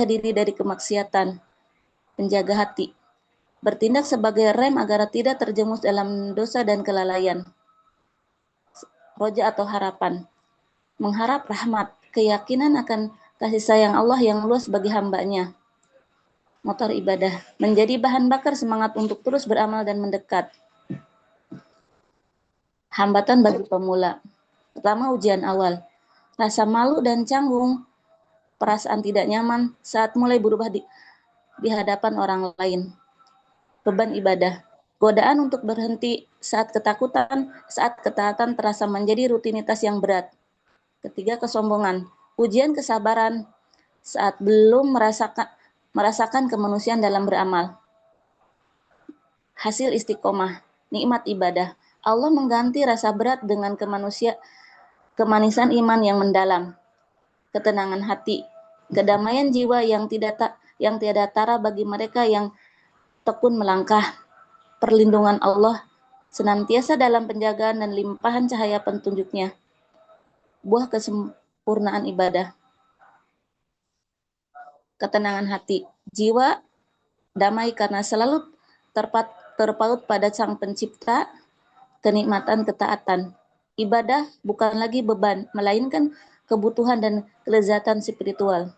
diri dari kemaksiatan, penjaga hati, bertindak sebagai rem agar tidak terjerumus dalam dosa dan kelalaian, roja atau harapan, mengharap rahmat, keyakinan akan kasih sayang Allah yang luas bagi hambanya, motor ibadah, menjadi bahan bakar semangat untuk terus beramal dan mendekat, hambatan bagi pemula. Pertama, ujian awal, rasa malu dan canggung, perasaan tidak nyaman saat mulai berubah di hadapan orang lain. Beban ibadah, godaan untuk berhenti saat ketaatan terasa menjadi rutinitas yang berat. Ketiga, kesombongan, ujian kesabaran saat belum merasakan kemanusiaan dalam beramal. Hasil istiqomah, nikmat ibadah. Allah mengganti rasa berat dengan kemanisan iman yang mendalam, ketenangan hati, kedamaian jiwa yang tiada tara bagi mereka yang tekun melangkah, perlindungan Allah senantiasa dalam penjagaan dan limpahan cahaya petunjuknya, buah kesempurnaan ibadah, ketenangan hati, jiwa damai karena selalu terpaut pada Sang Pencipta, kenikmatan ketaatan. Ibadah bukan lagi beban, melainkan kebutuhan dan kelezatan spiritual.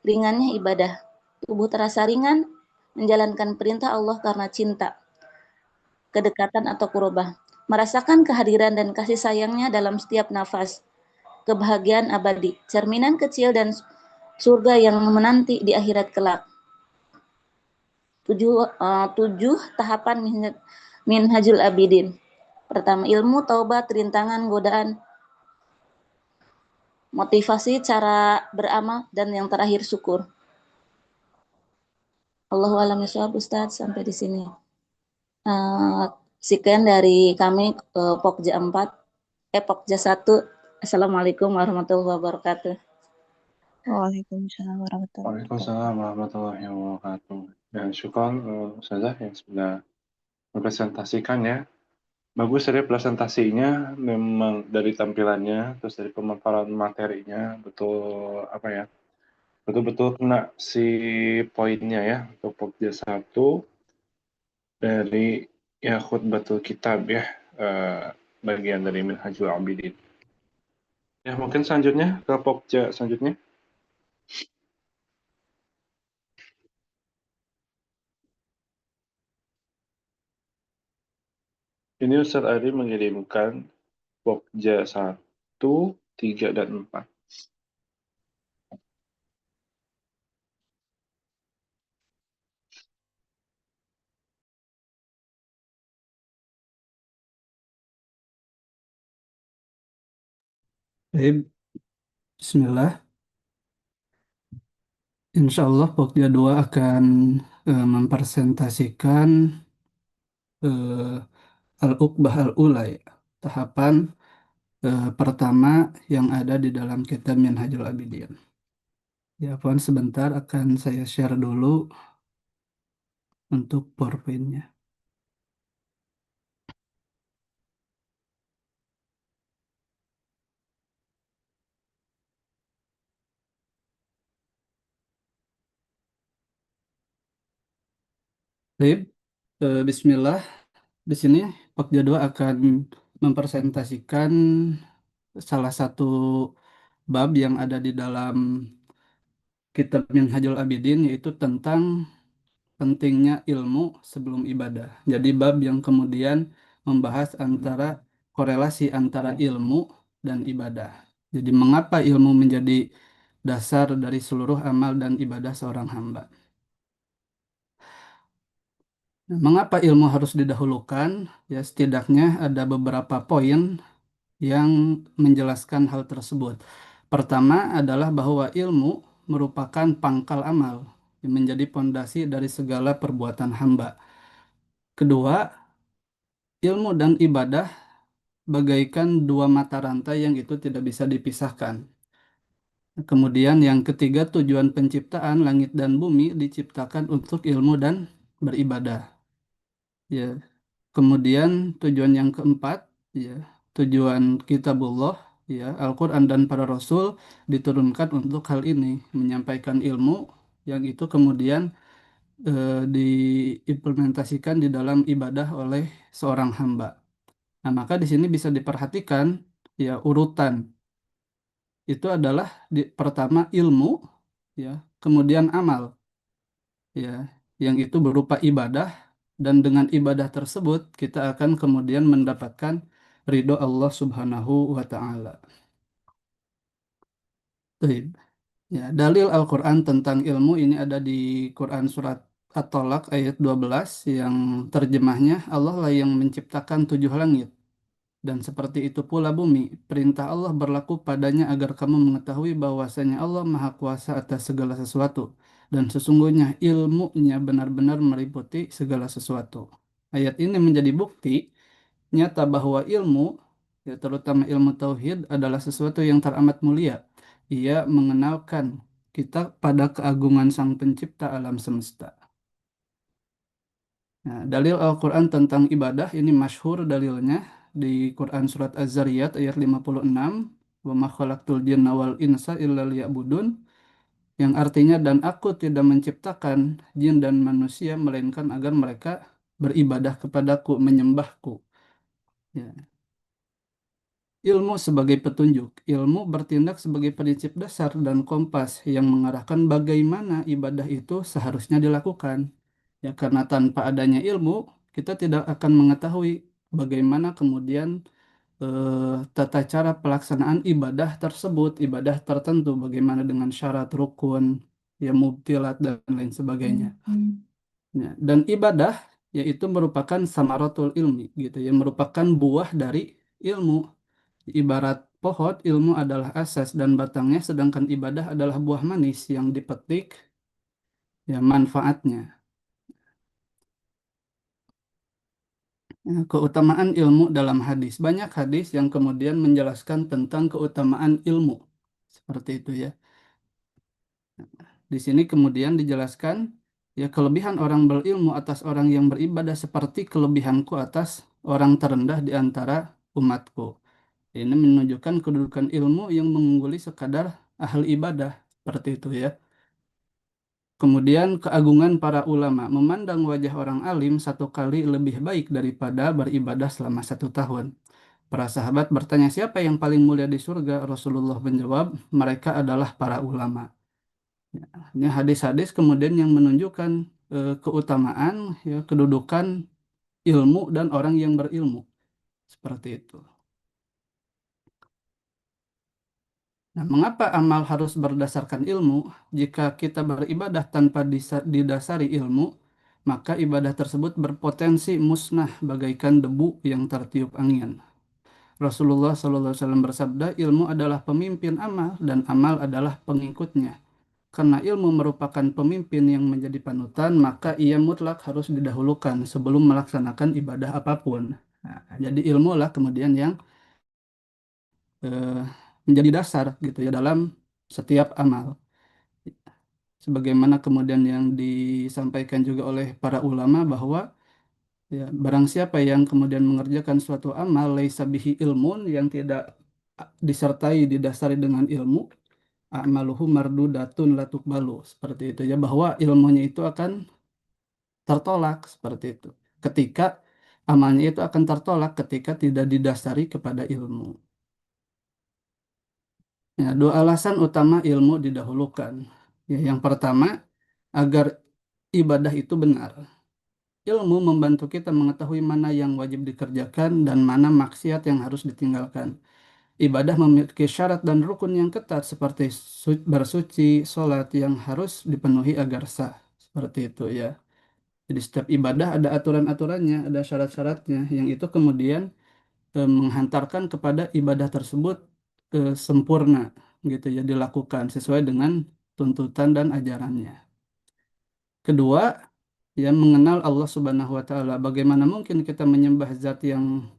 Ringannya ibadah, tubuh terasa ringan, menjalankan perintah Allah karena cinta, kedekatan atau kurubah, merasakan kehadiran dan kasih sayangnya dalam setiap nafas, kebahagiaan abadi, cerminan kecil dan surga yang menanti di akhirat kelak. Tujuh tahapan minhajul abidin. Pertama, ilmu, taubat, rintangan, godaan, motivasi, cara beramal, dan yang terakhir syukur. Allahu a'lam bishawab, Ustaz, sampai di sini. Sekian dari kami Pokja 4, Pokja 1. Assalamualaikum warahmatullahi wabarakatuh. Waalaikumsalam warahmatullahi wabarakatuh. Waalaikumsalam warahmatullahi wabarakatuh. Dan syukron Ustazah yang sudah mempresentasikan ya. Bagus dari presentasinya, memang dari tampilannya, terus dari pemaparan materinya, betul apa ya, betul-betul kena si poinnya ya, untuk Pokja 1 dari ya khutbatul kitab ya, bagian dari Minhajul Abidin. Ya mungkin selanjutnya ke Pokja selanjutnya. Ini Ustaz Ari mengirimkan Pokja 1, 3, dan 4. Baik, Bismillah. Insya Allah Pokja 2 akan mempresentasikan al-uqbah al-ula ya, tahapan pertama yang ada di dalam kitab Minhajul Abidin. Ya, Puan sebentar akan saya share dulu untuk PowerPoint-nya. Baik, Bismillah. Di sini Pokja 2 akan mempresentasikan salah satu bab yang ada di dalam kitab Minhajul Abidin, yaitu tentang pentingnya ilmu sebelum ibadah. Jadi bab yang kemudian membahas antara korelasi antara ilmu dan ibadah. Jadi mengapa ilmu menjadi dasar dari seluruh amal dan ibadah seorang hamba. Nah, mengapa ilmu harus didahulukan? Ya, setidaknya ada beberapa poin yang menjelaskan hal tersebut. Pertama adalah bahwa ilmu merupakan pangkal amal yang menjadi pondasi dari segala perbuatan hamba. Kedua, ilmu dan ibadah bagaikan dua mata rantai yang itu tidak bisa dipisahkan. Kemudian yang ketiga, tujuan penciptaan langit dan bumi diciptakan untuk ilmu dan beribadah. Ya. Kemudian tujuan yang keempat, ya, tujuan kitabullah ya Al-Quran dan para Rasul diturunkan untuk hal ini, menyampaikan ilmu yang itu kemudian diimplementasikan di dalam ibadah oleh seorang hamba. Nah, maka di sini bisa diperhatikan ya urutan itu adalah pertama ilmu, ya, kemudian amal, ya, yang itu berupa ibadah, dan dengan ibadah tersebut kita akan kemudian mendapatkan ridho Allah Subhanahu wa Ta'ala. Baik. Ya, dalil Al-Quran tentang ilmu ini ada di Quran surat At-Tolak ayat 12 yang terjemahnya Allah lah yang menciptakan 7 langit. Dan seperti itu pula bumi, perintah Allah berlaku padanya agar kamu mengetahui bahwasanya Allah Maha Kuasa atas segala sesuatu. Dan sesungguhnya ilmunya benar-benar meliputi segala sesuatu. Ayat ini menjadi bukti nyata bahwa ilmu, ya terutama ilmu tauhid, adalah sesuatu yang teramat mulia. Ia mengenalkan kita pada keagungan Sang Pencipta alam semesta. Nah, dalil Al-Quran tentang ibadah ini masyhur dalilnya di Quran Surat Az-Zariyat ayat 56, "Wa ma khalaqtul jinna wal insa illa liya'budun", yang artinya dan aku tidak menciptakan jin dan manusia melainkan agar mereka beribadah kepadaku, menyembahku. Ya. Ilmu sebagai petunjuk, ilmu bertindak sebagai prinsip dasar dan kompas yang mengarahkan bagaimana ibadah itu seharusnya dilakukan. Ya, karena tanpa adanya ilmu, kita tidak akan mengetahui bagaimana kemudian tata cara pelaksanaan ibadah tersebut, ibadah tertentu, bagaimana dengan syarat rukun, ya mubtilat dan lain sebagainya. Ya, dan ibadah yaitu merupakan samaratul ilmi, gitu ya, merupakan buah dari ilmu. Ibarat pohon, ilmu adalah asas dan batangnya, sedangkan ibadah adalah buah manis yang dipetik, ya manfaatnya. Ya, keutamaan ilmu dalam hadis. Banyak hadis yang kemudian menjelaskan tentang keutamaan ilmu. Seperti itu ya. Di sini kemudian dijelaskan, ya kelebihan orang berilmu atas orang yang beribadah seperti kelebihanku atas orang terendah di antara umatku. Ini menunjukkan kedudukan ilmu yang mengungguli sekadar ahli ibadah. Seperti itu ya. Kemudian keagungan para ulama, memandang wajah orang alim 1 kali lebih baik daripada beribadah selama 1 tahun. Para sahabat bertanya, siapa yang paling mulia di surga? Rasulullah menjawab, mereka adalah para ulama. Ya, ini hadis-hadis kemudian yang menunjukkan keutamaan, ya, kedudukan ilmu dan orang yang berilmu. Seperti itu. Nah, mengapa amal harus berdasarkan ilmu? Jika kita beribadah tanpa didasari ilmu, maka ibadah tersebut berpotensi musnah bagaikan debu yang tertiup angin. Rasulullah SAW bersabda, ilmu adalah pemimpin amal dan amal adalah pengikutnya. Karena ilmu merupakan pemimpin yang menjadi panutan, maka ia mutlak harus didahulukan sebelum melaksanakan ibadah apapun. Nah, jadi ilmu lah kemudian yang eh, menjadi dasar gitu ya dalam setiap amal. Sebagaimana kemudian yang disampaikan juga oleh para ulama bahwa ya, barang siapa yang kemudian mengerjakan suatu amal laisa bihi ilmun, yang tidak disertai didasari dengan ilmu, a'maluhu mardudatun la tuqbalu, seperti itu ya, bahwa ilmunya itu akan tertolak, seperti itu. Ketika amalnya itu akan tertolak ketika tidak didasari kepada ilmu. Ya, 2 alasan utama ilmu didahulukan. Ya, yang pertama, agar ibadah itu benar. Ilmu membantu kita mengetahui mana yang wajib dikerjakan dan mana maksiat yang harus ditinggalkan. Ibadah memiliki syarat dan rukun yang ketat seperti bersuci, sholat yang harus dipenuhi agar sah. Seperti itu ya. Jadi setiap ibadah ada aturan-aturannya, ada syarat-syaratnya, yang itu kemudian menghantarkan kepada ibadah tersebut sempurna, gitu ya, dilakukan sesuai dengan tuntutan dan ajarannya. Kedua, ya mengenal Allah Subhanahu wa Ta'ala. Bagaimana mungkin kita menyembah zat yang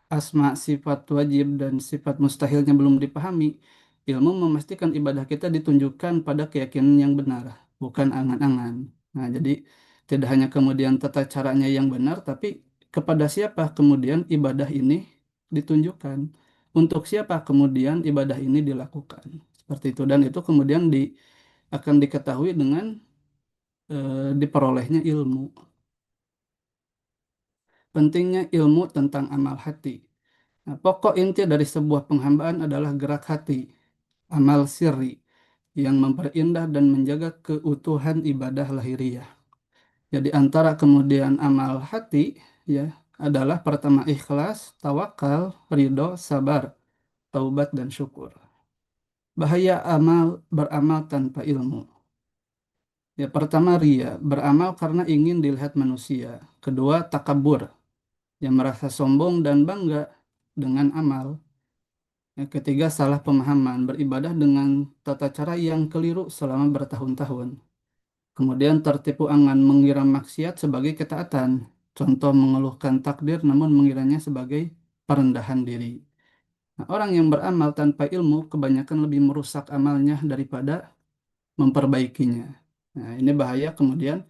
asma, sifat wajib dan sifat mustahilnya belum dipahami? Ilmu memastikan ibadah kita ditunjukkan pada keyakinan yang benar, bukan angan-angan. Nah, jadi tidak hanya kemudian tata caranya yang benar, tapi kepada siapa kemudian ibadah ini ditunjukkan. untuk siapa kemudian ibadah ini dilakukan. Seperti itu. Dan itu kemudian akan diketahui dengan diperolehnya ilmu. Pentingnya ilmu tentang amal hati. Nah, pokok inti dari sebuah penghambaan adalah gerak hati, amal sirri, yang memperindah dan menjaga keutuhan ibadah lahiriah. Jadi antara kemudian amal hati ya adalah pertama ikhlas, tawakal, ridho, sabar, taubat dan syukur. Bahaya beramal tanpa ilmu. Ya pertama ria, beramal karena ingin dilihat manusia. Kedua takabur, yang merasa sombong dan bangga dengan amal. Yang ketiga salah pemahaman, beribadah dengan tata cara yang keliru selama bertahun-tahun. Kemudian tertipu angan mengira maksiat sebagai ketaatan. Contoh mengeluhkan takdir namun mengiranya sebagai perendahan diri. Nah, orang yang beramal tanpa ilmu kebanyakan lebih merusak amalnya daripada memperbaikinya. Nah, ini bahaya kemudian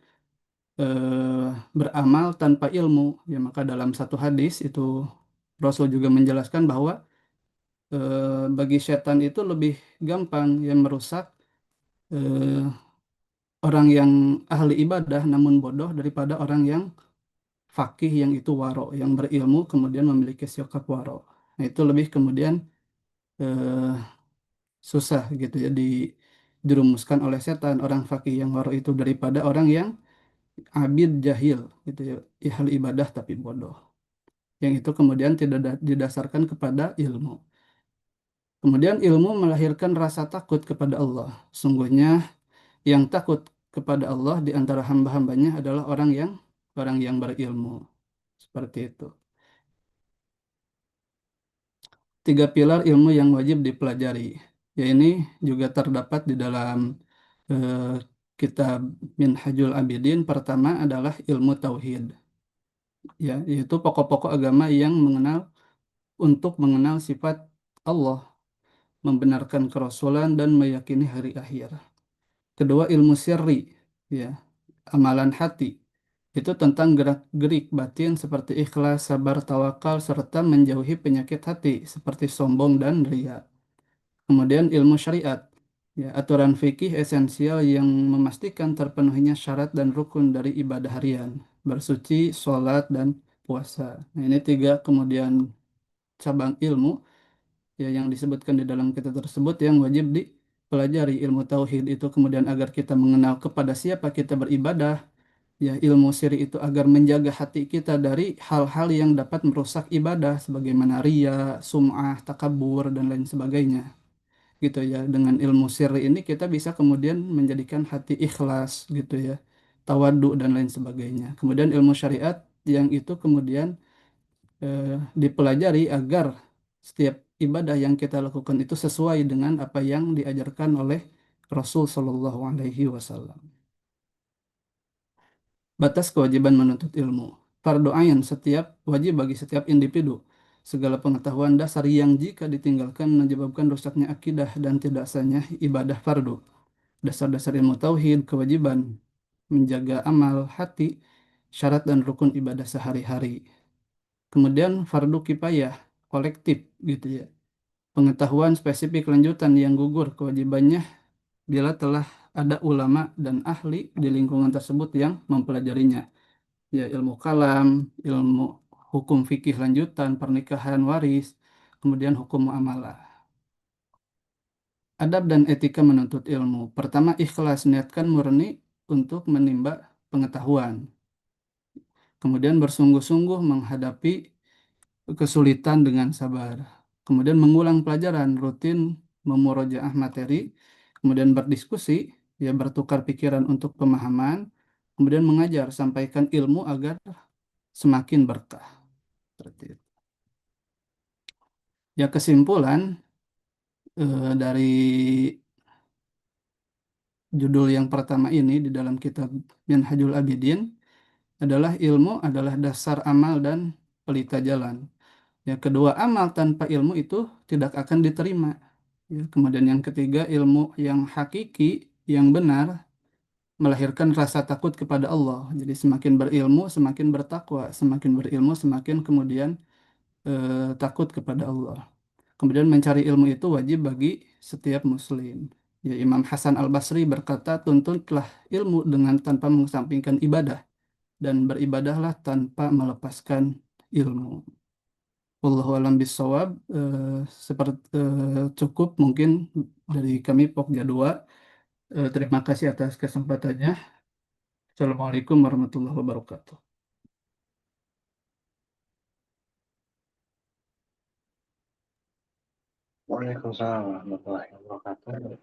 beramal tanpa ilmu. Ya, maka dalam satu hadis itu Rasul juga menjelaskan bahwa bagi setan itu lebih gampang yang merusak eh, orang yang ahli ibadah namun bodoh daripada orang yang fakih yang itu waro, yang berilmu kemudian memiliki sikap waro. Nah, itu lebih kemudian eh, susah gitu ya dirumuskan oleh setan orang fakih yang waro itu daripada orang yang abid jahil gitu ya, ahli ibadah tapi bodoh. Yang itu kemudian tidak didasarkan kepada ilmu. Kemudian ilmu melahirkan rasa takut kepada Allah. Sungguhnya yang takut kepada Allah di antara hamba-hambanya adalah orang yang berilmu. Seperti itu. 3 pilar ilmu yang wajib dipelajari. Ya ini juga terdapat di dalam eh, kitab Minhajul Abidin. Pertama adalah ilmu tauhid. Ya, yaitu pokok-pokok agama yang mengenal sifat Allah, membenarkan kerasulan dan meyakini hari akhir. Kedua ilmu sirri, ya, amalan hati. Itu tentang gerak-gerik batin seperti ikhlas, sabar, tawakal, serta menjauhi penyakit hati seperti sombong dan ria. Kemudian ilmu syariat, ya, aturan fikih esensial yang memastikan terpenuhinya syarat dan rukun dari ibadah harian, bersuci, sholat, dan puasa. Nah, ini 3 kemudian cabang ilmu ya yang disebutkan di dalam kitab tersebut yang wajib dipelajari. Ilmu tauhid itu kemudian agar kita mengenal kepada siapa kita beribadah. Ya, ilmu siri itu agar menjaga hati kita dari hal-hal yang dapat merusak ibadah sebagaimana ria, sum'ah, takabur dan lain sebagainya. Gitu ya. Dengan ilmu siri ini kita bisa kemudian menjadikan hati ikhlas gitu ya. Tawadu dan lain sebagainya. Kemudian ilmu syariat yang itu kemudian eh, dipelajari agar setiap ibadah yang kita lakukan itu sesuai dengan apa yang diajarkan oleh Rasul Shallallahu Alaihi Wasallam. Batas kewajiban menuntut ilmu. Fardu ain wajib bagi setiap individu. Segala pengetahuan dasar yang jika ditinggalkan menyebabkan rusaknya akidah dan tidak sahnya ibadah fardu. Dasar-dasar ilmu tauhid, kewajiban menjaga amal hati, syarat dan rukun ibadah sehari-hari. Kemudian fardu kifayah, kolektif gitu ya. Pengetahuan spesifik lanjutan yang gugur kewajibannya bila telah ada ulama dan ahli di lingkungan tersebut yang mempelajarinya. Ya, ilmu kalam, ilmu hukum fikih lanjutan, pernikahan waris, kemudian hukum muamalah. Adab dan etika menuntut ilmu. Pertama, ikhlas, niatkan murni untuk menimba pengetahuan. Kemudian bersungguh-sungguh menghadapi kesulitan dengan sabar. Kemudian mengulang pelajaran, rutin memurojaah materi, kemudian berdiskusi, ya bertukar pikiran untuk pemahaman, kemudian mengajar, sampaikan ilmu agar semakin berkah. Seperti itu. Ya kesimpulan dari judul yang pertama ini di dalam kitab Minhajul Abidin adalah ilmu adalah dasar amal dan pelita jalan. Ya, kedua, amal tanpa ilmu itu tidak akan diterima. Ya, kemudian yang ketiga, ilmu yang hakiki, yang benar, melahirkan rasa takut kepada Allah. Jadi semakin berilmu, semakin bertakwa, semakin berilmu, semakin kemudian takut kepada Allah. Kemudian mencari ilmu itu wajib bagi setiap muslim. Ya, Imam Hasan Al-Basri berkata, tuntutlah ilmu dengan tanpa mengesampingkan ibadah dan beribadahlah tanpa melepaskan ilmu. Wallahu a'lam bishawab. Seperti cukup mungkin dari kami Pokja 2. Terima kasih atas kesempatannya. Assalamualaikum warahmatullahi wabarakatuh. Waalaikumsalam warahmatullahi wabarakatuh.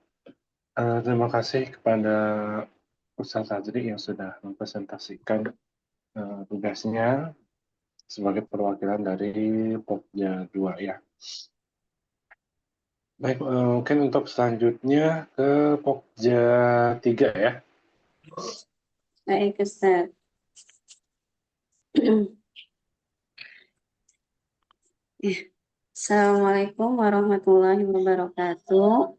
Terima kasih kepada Ustaz Azri yang sudah mempresentasikan tugasnya sebagai perwakilan dari Pokja 2 ya. Baik, mungkin untuk selanjutnya ke Pokja 3 ya. Baik, Ustaz. Assalamualaikum warahmatullahi wabarakatuh.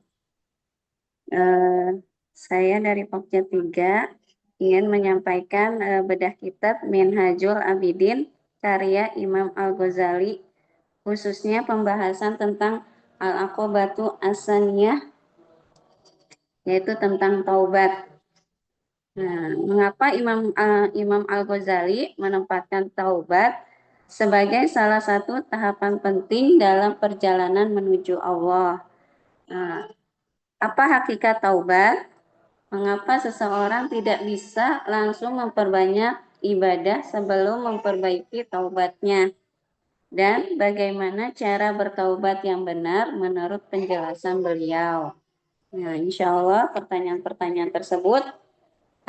Saya dari Pokja 3 ingin menyampaikan bedah kitab Minhajul Abidin karya Imam Al-Ghazali, khususnya pembahasan tentang Al-Aqobatu As-Saniyah, yaitu tentang taubat. Nah, mengapa Imam Al-Ghazali menempatkan taubat sebagai salah satu tahapan penting dalam perjalanan menuju Allah? Nah, apa hakikat taubat? Mengapa seseorang tidak bisa langsung memperbanyak ibadah sebelum memperbaiki taubatnya? Dan bagaimana cara bertaubat yang benar menurut penjelasan beliau? Nah, insya Allah pertanyaan-pertanyaan tersebut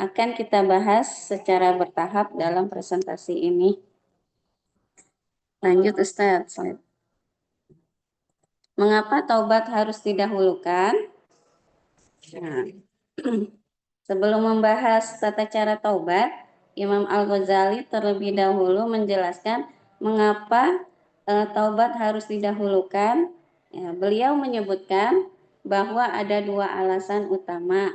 akan kita bahas secara bertahap dalam presentasi ini. Lanjut Ustaz. Mengapa taubat harus didahulukan? Nah, sebelum membahas tata cara taubat, Imam Al-Ghazali terlebih dahulu menjelaskan mengapa taubat harus didahulukan. Ya, beliau menyebutkan bahwa ada dua alasan utama.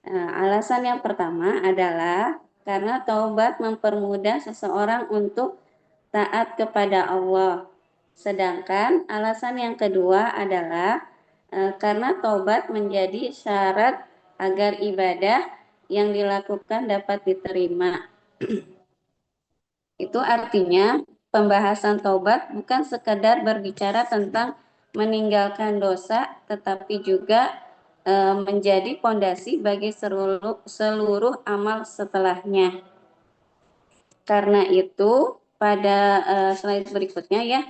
Alasan yang pertama adalah karena taubat mempermudah seseorang untuk taat kepada Allah. Sedangkan alasan yang kedua adalah karena taubat menjadi syarat agar ibadah yang dilakukan dapat diterima. Itu artinya pembahasan taubat bukan sekedar berbicara tentang meninggalkan dosa, tetapi juga menjadi fondasi bagi seluruh amal setelahnya. Karena itu pada slide berikutnya ya,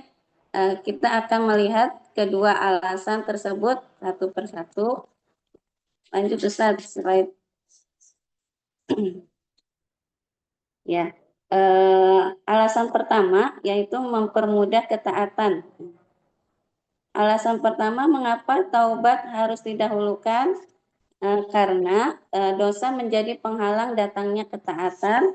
kita akan melihat kedua alasan tersebut satu persatu. Lanjut Ustaz, slide. Ya, alasan pertama yaitu mempermudah ketaatan. Alasan pertama mengapa taubat harus didahulukan? Karena dosa menjadi penghalang datangnya ketaatan.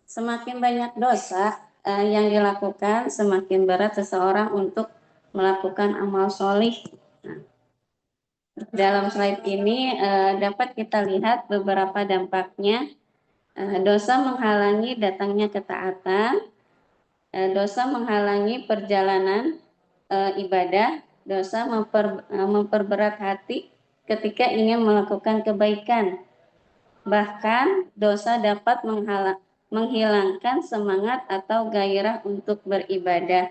Semakin banyak dosa yang dilakukan, semakin berat seseorang untuk melakukan amal solih. Nah, dalam slide ini dapat kita lihat beberapa dampaknya. Dosa menghalangi datangnya ketaatan, dosa menghalangi perjalanan ibadah, dosa memperberat hati ketika ingin melakukan kebaikan. Bahkan dosa dapat menghilangkan semangat atau gairah untuk beribadah.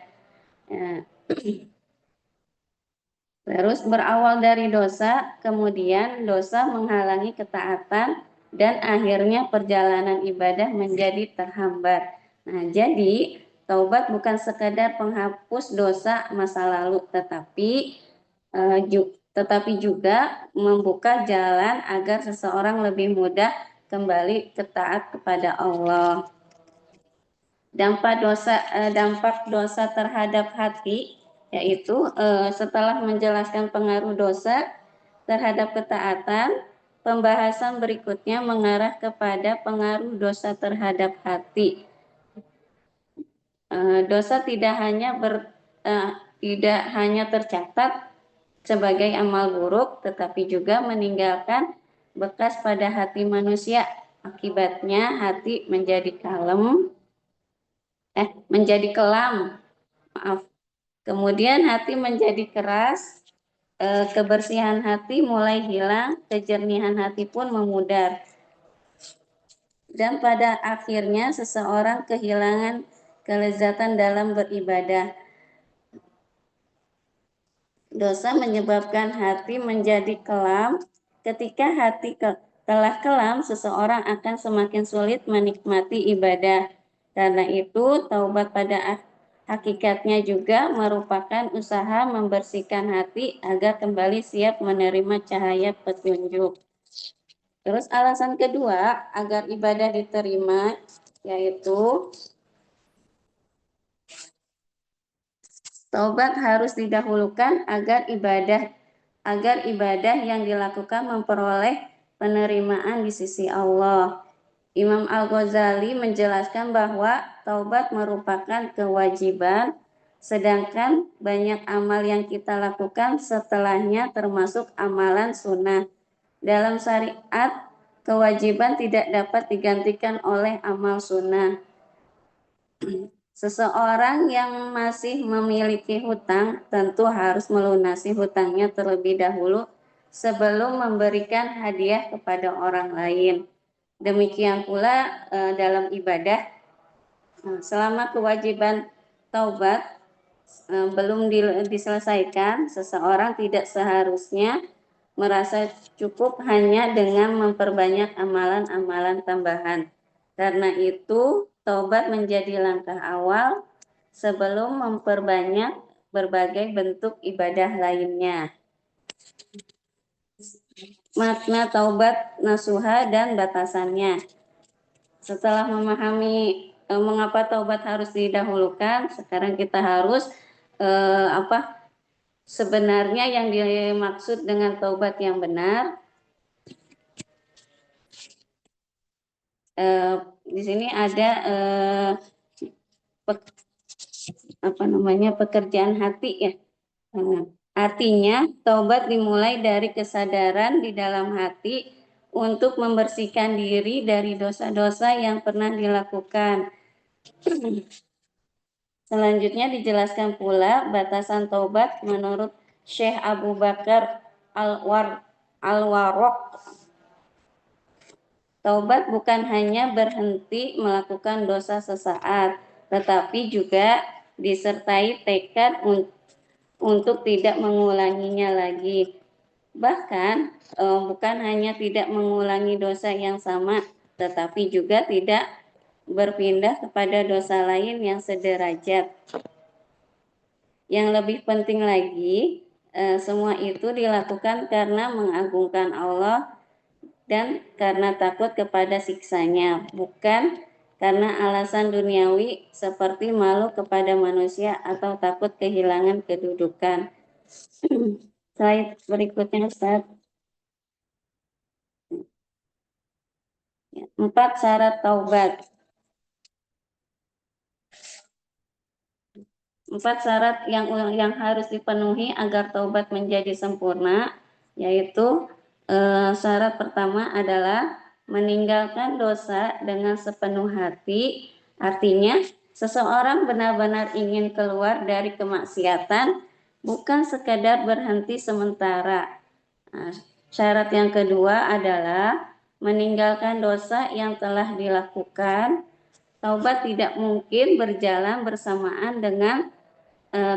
Terus berawal dari dosa, kemudian dosa menghalangi ketaatan, dan akhirnya perjalanan ibadah menjadi terhambat. Nah, jadi taubat bukan sekadar penghapus dosa masa lalu, tetapi juga membuka jalan agar seseorang lebih mudah kembali taat kepada Allah. Dampak dosa terhadap hati, yaitu setelah menjelaskan pengaruh dosa terhadap ketaatan, pembahasan berikutnya mengarah kepada pengaruh dosa terhadap hati. Dosa tidak hanya tercatat sebagai amal buruk, tetapi juga meninggalkan bekas pada hati manusia. Akibatnya hati menjadi kelam, Kemudian hati menjadi keras, kebersihan hati mulai hilang, kejernihan hati pun memudar. Dan pada akhirnya seseorang kehilangan kelezatan dalam beribadah. Dosa menyebabkan hati menjadi kelam. Ketika hati telah kelam, seseorang akan semakin sulit menikmati ibadah. Karena itu, taubat pada hakikatnya juga merupakan usaha membersihkan hati agar kembali siap menerima cahaya petunjuk. Terus alasan kedua agar ibadah diterima yaitu taubat harus didahulukan agar ibadah yang dilakukan memperoleh penerimaan di sisi Allah. Imam Al-Ghazali menjelaskan bahwa taubat merupakan kewajiban, sedangkan banyak amal yang kita lakukan setelahnya termasuk amalan sunnah. Dalam syariat, kewajiban tidak dapat digantikan oleh amal sunnah. Seseorang yang masih memiliki hutang tentu harus melunasi hutangnya terlebih dahulu sebelum memberikan hadiah kepada orang lain. Demikian pula dalam ibadah, selama kewajiban taubat belum diselesaikan, seseorang tidak seharusnya merasa cukup hanya dengan memperbanyak amalan-amalan tambahan. Karena itu, taubat menjadi langkah awal sebelum memperbanyak berbagai bentuk ibadah lainnya. Makna taubat nasuha dan batasannya. Setelah memahami mengapa taubat harus didahulukan, sekarang kita harus sebenarnya yang dimaksud dengan taubat yang benar. Di sini ada pekerjaan hati ya. Artinya taubat dimulai dari kesadaran di dalam hati untuk membersihkan diri dari dosa-dosa yang pernah dilakukan. Selanjutnya dijelaskan pula batasan taubat menurut Syekh Abu Bakar Al-Warraq. Taubat bukan hanya berhenti melakukan dosa sesaat, tetapi juga disertai tekad untuk tidak mengulanginya lagi. Bahkan bukan hanya tidak mengulangi dosa yang sama, tetapi juga tidak berpindah kepada dosa lain yang sederajat. Yang lebih penting lagi, semua itu dilakukan karena mengagungkan Allah dan karena takut kepada siksanya, bukan karena alasan duniawi seperti malu kepada manusia atau takut kehilangan kedudukan. Slide berikutnya, Ustaz. 4 syarat taubat. 4 syarat yang harus dipenuhi agar taubat menjadi sempurna, yaitu syarat pertama adalah meninggalkan dosa dengan sepenuh hati. Artinya seseorang benar-benar ingin keluar dari kemaksiatan, bukan sekadar berhenti sementara. Syarat yang kedua adalah meninggalkan dosa yang telah dilakukan. Taubat tidak mungkin berjalan bersamaan dengan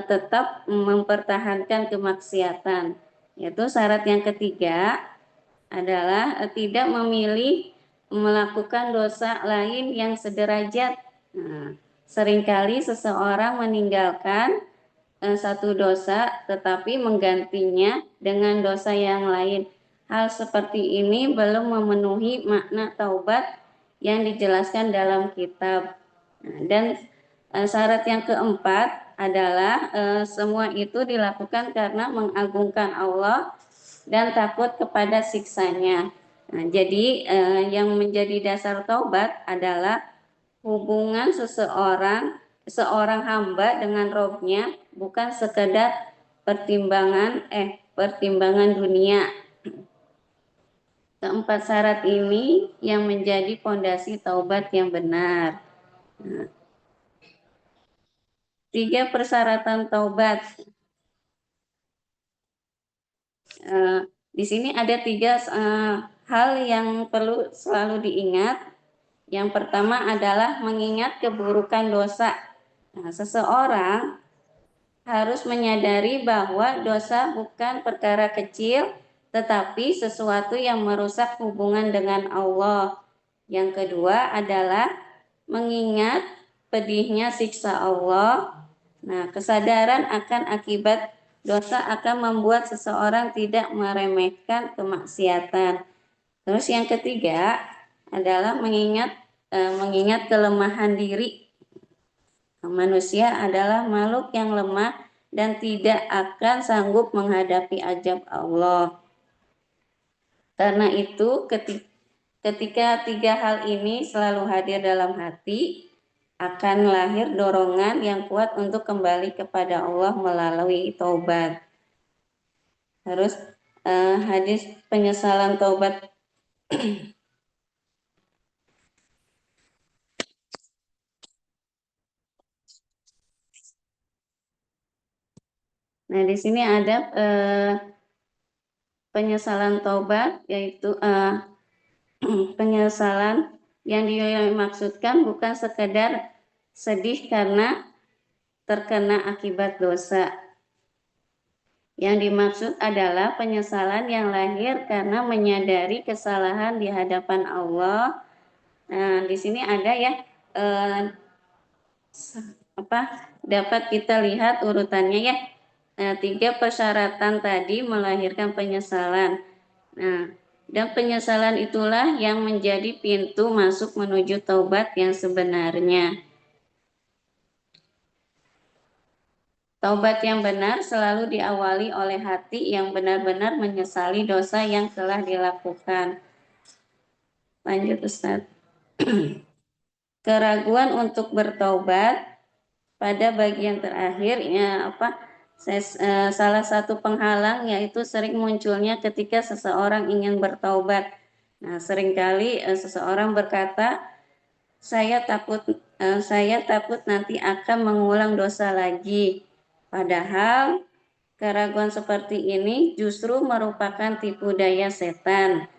tetap mempertahankan kemaksiatan. Yaitu syarat yang ketiga adalah tidak memilih melakukan dosa lain yang sederajat. Seringkali seseorang meninggalkan satu dosa tetapi menggantinya dengan dosa yang lain. Hal seperti ini belum memenuhi makna taubat yang dijelaskan dalam kitab. Dan syarat yang keempat adalah semua itu dilakukan karena mengagungkan Allah dan takut kepada siksanya. Jadi yang menjadi dasar taubat adalah hubungan seorang hamba dengan Robnya, bukan sekedar pertimbangan dunia. Keempat syarat ini yang menjadi pondasi taubat yang benar. 3 persyaratan taubat. Di sini ada 3 hal yang perlu selalu diingat. Yang pertama adalah mengingat keburukan dosa. Nah, seseorang harus menyadari bahwa dosa bukan perkara kecil, tetapi sesuatu yang merusak hubungan dengan Allah. Yang kedua adalah mengingat pedihnya siksa Allah. Nah, kesadaran akan akibat dosa akan membuat seseorang tidak meremehkan kemaksiatan. Terus yang ketiga adalah mengingat kelemahan diri. Manusia adalah makhluk yang lemah dan tidak akan sanggup menghadapi azab Allah. Karena itu ketika 3 hal ini selalu hadir dalam hati, akan lahir dorongan yang kuat untuk kembali kepada Allah melalui taubat. Terus hadis penyesalan taubat. Nah, di sini ada penyesalan taubat, yaitu penyesalan yang dimaksudkan bukan sekedar sedih karena terkena akibat dosa. Yang dimaksud adalah penyesalan yang lahir karena menyadari kesalahan di hadapan Allah. Nah, di sini ada ya dapat kita lihat urutannya ya. 3 persyaratan tadi melahirkan penyesalan. Nah, dan penyesalan itulah yang menjadi pintu masuk menuju taubat yang sebenarnya. Taubat yang benar selalu diawali oleh hati yang benar-benar menyesali dosa yang telah dilakukan. Lanjut, Ustaz. Keraguan untuk bertaubat pada bagian terakhir salah satu penghalang yaitu sering munculnya ketika seseorang ingin bertaubat. Nah, seringkali seseorang berkata, saya takut nanti akan mengulang dosa lagi. Padahal keraguan seperti ini justru merupakan tipu daya setan.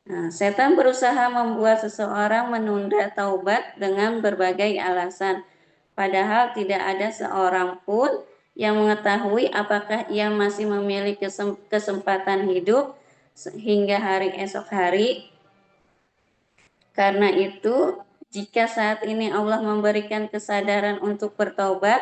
Nah, setan berusaha membuat seseorang menunda taubat dengan berbagai alasan. Padahal tidak ada seorang pun yang mengetahui apakah ia masih memiliki kesempatan hidup hingga hari esok hari. Karena itu, jika saat ini Allah memberikan kesadaran untuk bertaubat,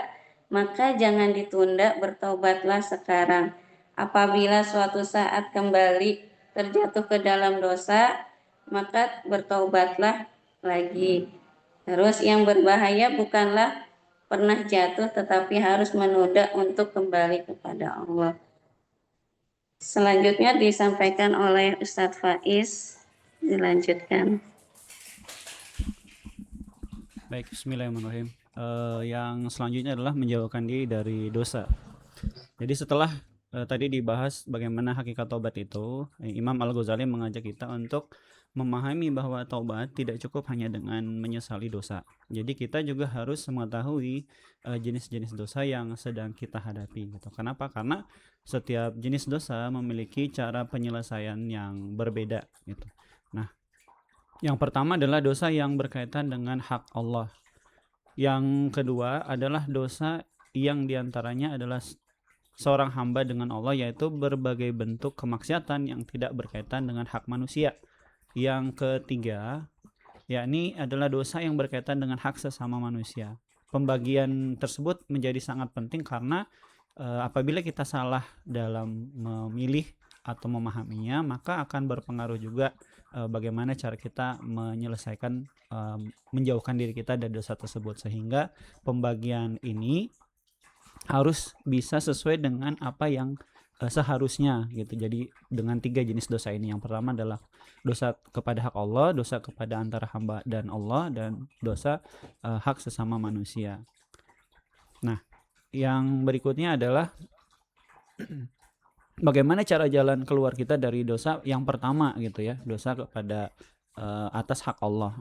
maka jangan ditunda, bertaubatlah sekarang. Apabila suatu saat kembali terjatuh ke dalam dosa, maka bertaubatlah lagi. Terus yang berbahaya bukanlah pernah jatuh, tetapi harus menunda untuk kembali kepada Allah. Selanjutnya disampaikan oleh Ustadz Faiz. Dilanjutkan. Baik, bismillahirrahmanirrahim. Yang selanjutnya adalah menjauhkan diri dari dosa. Jadi setelah tadi dibahas bagaimana hakikat taubat itu, Imam Al-Ghazali mengajak kita untuk memahami bahwa taubat tidak cukup hanya dengan menyesali dosa. Jadi kita juga harus mengetahui jenis-jenis dosa yang sedang kita hadapi gitu. Kenapa? Karena setiap jenis dosa memiliki cara penyelesaian yang berbeda gitu. Nah, yang pertama adalah dosa yang berkaitan dengan hak Allah. Yang kedua adalah dosa yang diantaranya adalah seorang hamba dengan Allah, yaitu berbagai bentuk kemaksiatan yang tidak berkaitan dengan hak manusia. Yang ketiga, yakni adalah dosa yang berkaitan dengan hak sesama manusia. Pembagian tersebut menjadi sangat penting karena apabila kita salah dalam memilih atau memahaminya, maka akan berpengaruh juga bagaimana cara kita menyelesaikan, menjauhkan diri kita dari dosa tersebut. Sehingga pembagian ini harus bisa sesuai dengan apa yang seharusnya gitu. Jadi dengan 3 jenis dosa ini, yang pertama adalah dosa kepada hak Allah, dosa kepada antara hamba dan Allah, dan dosa hak sesama manusia. Nah, yang berikutnya adalah bagaimana cara jalan keluar kita dari dosa yang pertama gitu ya, dosa kepada atas hak Allah.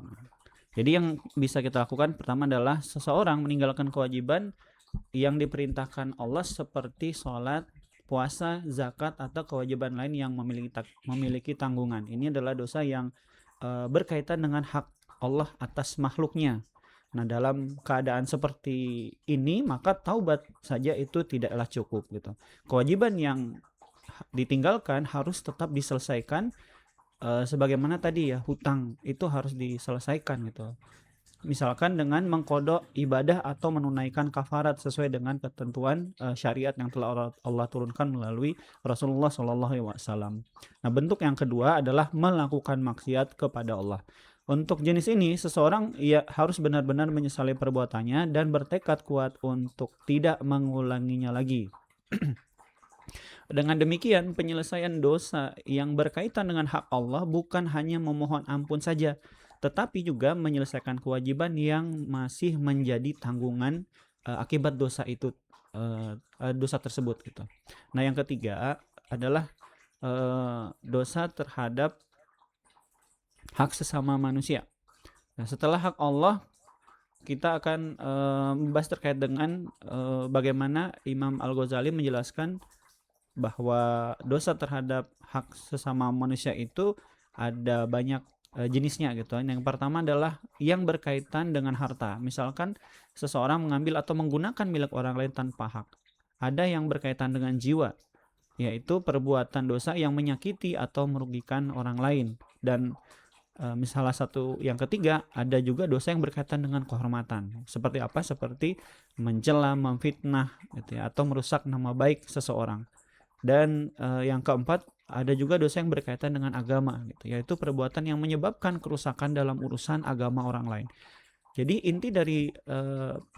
Jadi yang bisa kita lakukan pertama adalah seseorang meninggalkan kewajiban yang diperintahkan Allah seperti sholat, puasa, zakat, atau kewajiban lain yang memiliki tanggungan. Ini adalah dosa yang berkaitan dengan hak Allah atas makhluknya. Nah, dalam keadaan seperti ini maka taubat saja itu tidaklah cukup gitu. Kewajiban yang ditinggalkan harus tetap diselesaikan, sebagaimana tadi ya, hutang itu harus diselesaikan gitu. Misalkan dengan mengkodok ibadah atau menunaikan kafarat sesuai dengan ketentuan syariat yang telah Allah turunkan melalui Rasulullah SAW. Nah, bentuk yang kedua adalah melakukan maksiat kepada Allah. Untuk jenis ini, seseorang harus benar-benar menyesali perbuatannya dan bertekad kuat untuk tidak mengulanginya lagi. Dengan demikian, penyelesaian dosa yang berkaitan dengan hak Allah bukan hanya memohon ampun saja, tetapi juga menyelesaikan kewajiban yang masih menjadi tanggungan akibat dosa itu, dosa tersebut gitu. Nah, yang ketiga adalah dosa terhadap hak sesama manusia. Nah, setelah hak Allah, kita akan membahas terkait dengan bagaimana Imam Al-Ghazali menjelaskan bahwa dosa terhadap hak sesama manusia itu ada banyak jenisnya gitu. Yang pertama adalah yang berkaitan dengan harta. Misalkan seseorang mengambil atau menggunakan milik orang lain tanpa hak. Ada yang berkaitan dengan jiwa, yaitu perbuatan dosa yang menyakiti atau merugikan orang lain. Dan salah satu yang ketiga, ada juga dosa yang berkaitan dengan kehormatan. Seperti apa? Seperti mencela, memfitnah gitu ya, atau merusak nama baik seseorang. Dan yang keempat, ada juga dosa yang berkaitan dengan agama gitu, yaitu perbuatan yang menyebabkan kerusakan dalam urusan agama orang lain. Jadi inti dari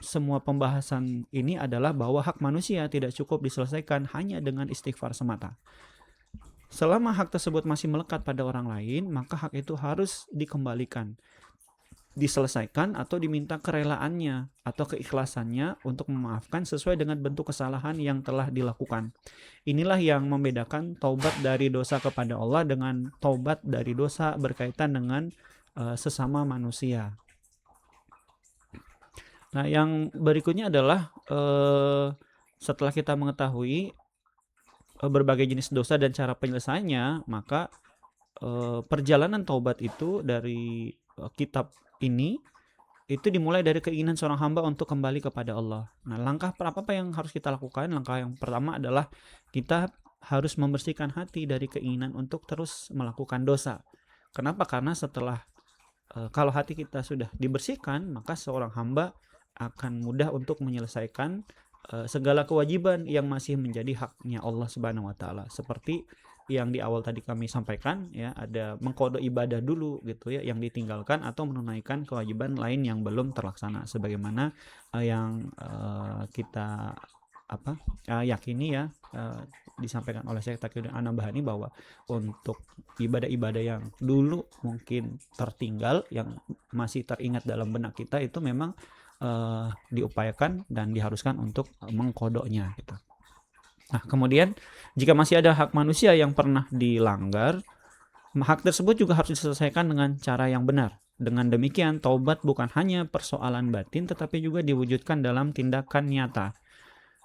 semua pembahasan ini adalah bahwa hak manusia tidak cukup diselesaikan hanya dengan istighfar semata. Selama hak tersebut masih melekat pada orang lain, maka hak itu harus dikembalikan, diselesaikan, atau diminta kerelaannya atau keikhlasannya untuk memaafkan sesuai dengan bentuk kesalahan yang telah dilakukan. Inilah yang membedakan taubat dari dosa kepada Allah dengan taubat dari dosa berkaitan dengan sesama manusia. Nah, yang berikutnya adalah setelah kita mengetahui berbagai jenis dosa dan cara penyelesaiannya, maka perjalanan taubat itu dari kitab ini itu dimulai dari keinginan seorang hamba untuk kembali kepada Allah. Nah, langkah apa yang harus kita lakukan? Langkah yang pertama adalah kita harus membersihkan hati dari keinginan untuk terus melakukan dosa. Kenapa? Karena setelah kalau hati kita sudah dibersihkan, maka seorang hamba akan mudah untuk menyelesaikan segala kewajiban yang masih menjadi haknya Allah Subhanahu wa taala. Seperti yang di awal tadi kami sampaikan ya, ada mengkodok ibadah dulu gitu ya yang ditinggalkan, atau menunaikan kewajiban lain yang belum terlaksana, sebagaimana yang kita yakini ya, disampaikan oleh Syekh Taqiyuddin An-Nabhani bahwa untuk ibadah-ibadah yang dulu mungkin tertinggal, yang masih teringat dalam benak kita, itu memang diupayakan dan diharuskan untuk mengkodoknya gitu. Nah, kemudian jika masih ada hak manusia yang pernah dilanggar, hak tersebut juga harus diselesaikan dengan cara yang benar. Dengan demikian, taubat bukan hanya persoalan batin, tetapi juga diwujudkan dalam tindakan nyata.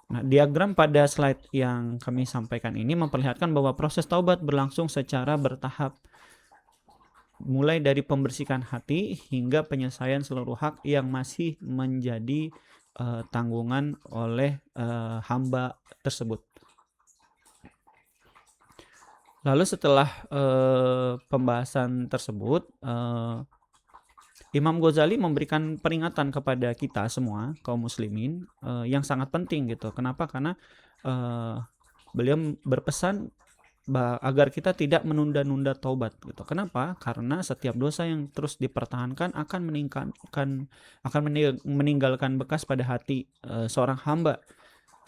Nah, diagram pada slide yang kami sampaikan ini memperlihatkan bahwa proses taubat berlangsung secara bertahap, mulai dari pembersihan hati hingga penyelesaian seluruh hak yang masih menjadi tanggungan oleh hamba tersebut. Lalu setelah pembahasan tersebut, Imam Ghazali memberikan peringatan kepada kita semua kaum muslimin yang sangat penting gitu. Kenapa? Karena beliau berpesan agar kita tidak menunda-nunda taubat gitu. Kenapa? Karena setiap dosa yang terus dipertahankan akan meninggalkan bekas pada hati seorang hamba.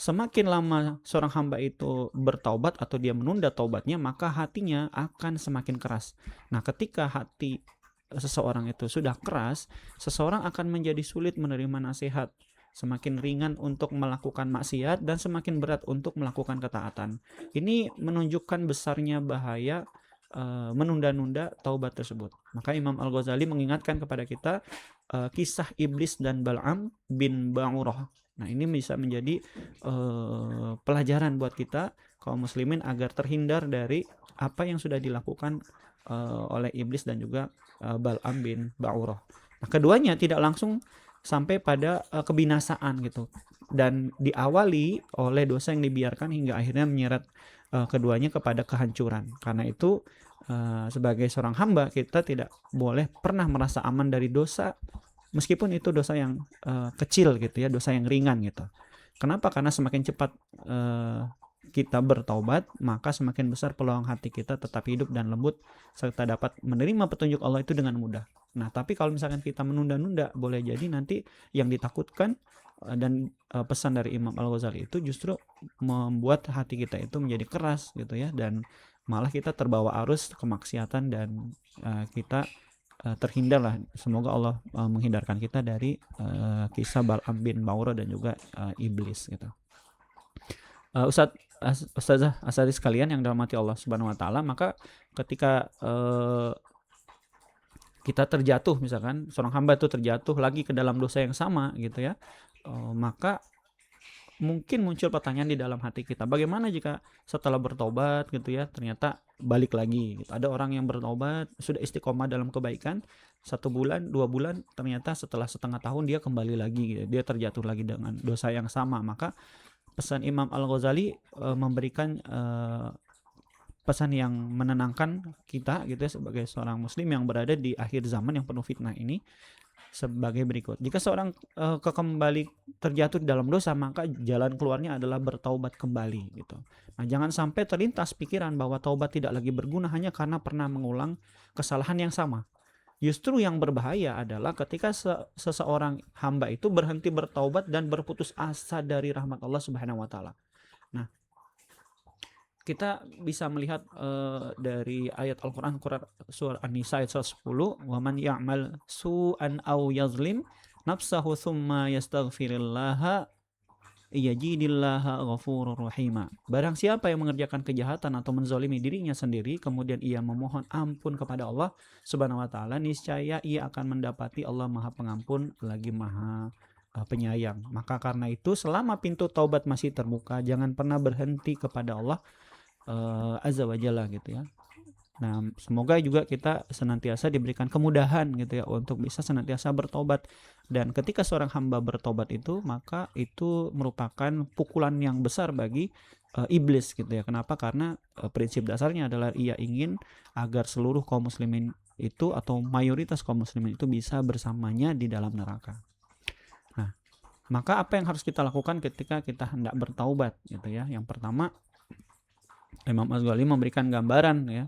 Semakin lama seorang hamba itu bertaubat atau dia menunda taubatnya, maka hatinya akan semakin keras. Nah, ketika hati seseorang itu sudah keras, seseorang akan menjadi sulit menerima nasihat, semakin ringan untuk melakukan maksiat, dan semakin berat untuk melakukan ketaatan. Ini menunjukkan besarnya bahaya menunda-nunda taubat tersebut. Maka Imam Al-Ghazali mengingatkan kepada kita kisah Iblis dan Bal'am bin Ba'urah. Nah, ini bisa menjadi pelajaran buat kita kaum muslimin agar terhindar dari apa yang sudah dilakukan oleh iblis dan juga Bal'am bin Ba'urah. Nah, keduanya tidak langsung sampai pada kebinasaan gitu, dan diawali oleh dosa yang dibiarkan hingga akhirnya menyeret keduanya kepada kehancuran. Karena itu sebagai seorang hamba kita tidak boleh pernah merasa aman dari dosa, meskipun itu dosa yang kecil gitu ya, dosa yang ringan gitu. Kenapa? Karena semakin cepat kita bertaubat, maka semakin besar peluang hati kita tetap hidup dan lembut serta dapat menerima petunjuk Allah itu dengan mudah. Nah, tapi kalau misalkan kita menunda-nunda, boleh jadi nanti yang ditakutkan dan pesan dari Imam Al-Ghazali itu justru membuat hati kita itu menjadi keras gitu ya, dan malah kita terbawa arus kemaksiatan dan kita terhindarlah. Semoga Allah menghindarkan kita dari kisah Bal'am bin Ba'urah dan juga iblis gitu. Ustazah asadi sekalian yang dirahmati Allah Subhanahu wa taala, maka ketika kita terjatuh, misalkan seorang hamba itu terjatuh lagi ke dalam dosa yang sama gitu ya, maka mungkin muncul pertanyaan di dalam hati kita, bagaimana jika setelah bertobat gitu ya ternyata balik lagi gitu. Ada orang yang bertobat sudah istiqomah dalam kebaikan 1 bulan 2 bulan, ternyata setelah setengah tahun dia kembali lagi gitu. Dia terjatuh lagi dengan dosa yang sama. Maka pesan Imam Al-Ghazali memberikan pesan yang menenangkan kita gitu ya, sebagai seorang muslim yang berada di akhir zaman yang penuh fitnah ini, sebagai berikut. Jika seorang kembali terjatuh di dalam dosa, maka jalan keluarnya adalah bertaubat kembali gitu. Nah, jangan sampai terlintas pikiran bahwa taubat tidak lagi berguna hanya karena pernah mengulang kesalahan yang sama. Justru yang berbahaya adalah ketika seseorang hamba itu berhenti bertaubat dan berputus asa dari rahmat Allah Subhanahu wa taala. Nah, kita bisa melihat dari ayat Al-Quran surah An-Nisa ayat 110, wa man ya'mal su'an aw yazlim nafsahu thumma yastaghfirillaha yajidillaha ghafurur rahima. Barang siapa yang mengerjakan kejahatan atau menzalimi dirinya sendiri kemudian ia memohon ampun kepada Allah Subhanahu wa taala, niscaya ia akan mendapati Allah Maha Pengampun lagi Maha Penyayang. Maka karena itu selama pintu taubat masih terbuka, jangan pernah berhenti kepada Allah Azza wa Jalla gitu ya. Nah, semoga juga kita senantiasa diberikan kemudahan gitu ya untuk bisa senantiasa bertobat. Dan ketika seorang hamba bertobat itu, maka itu merupakan pukulan yang besar bagi iblis gitu ya. Kenapa? Karena prinsip dasarnya adalah ia ingin agar seluruh kaum muslimin itu atau mayoritas kaum muslimin itu bisa bersamanya di dalam neraka. Nah, maka apa yang harus kita lakukan ketika kita hendak bertaubat gitu ya? Yang pertama, Imam Al-Ghazali memberikan gambaran ya,